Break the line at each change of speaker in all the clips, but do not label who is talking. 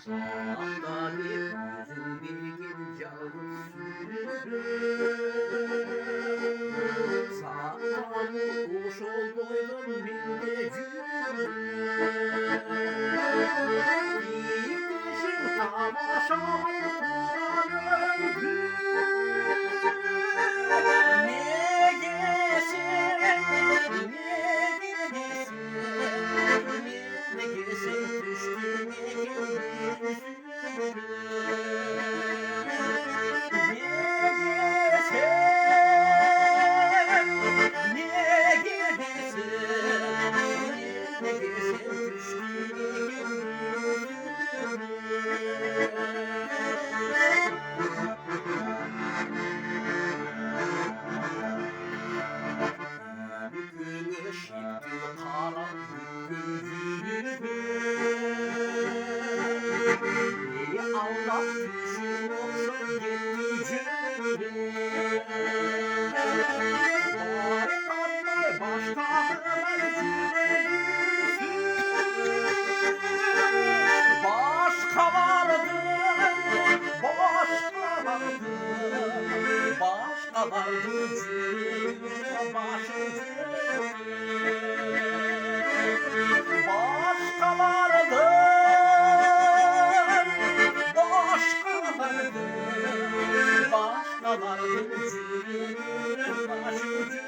Sağda bir yüzün bilgin yağın sürür. Sağdan kuş ol boydun binde yürür. Bir düşün tamaşayı tutan ömrü. Ne gelsin, ne gelsin, ne gelsin düştü ne gelsin. Allah düşün olsun gitti başka vardı, başka vardı, başka vardı cümle başı başka vardı, başka vardı, başka vardı cümle başı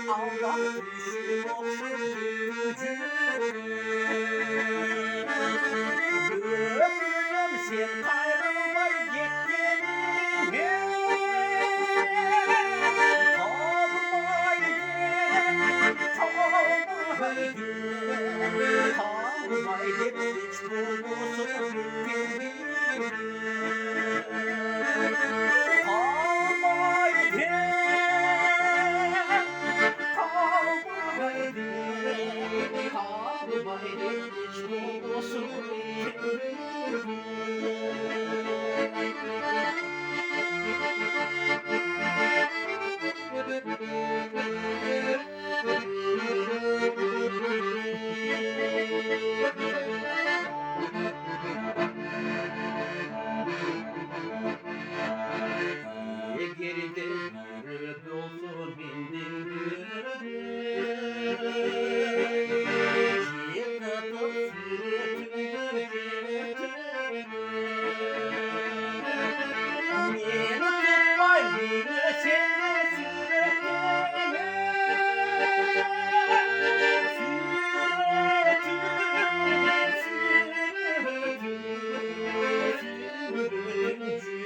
Allah düşün olsun öpürüm sen kayrılmay gittiğini kalmaydı hiç bulmuşsun bildiğini kalmaydı hiç bulmuşsun geride yürüp olsun bindirdim yıkatıp sürütündür beni tutmay beni seni sürütündür sürütündür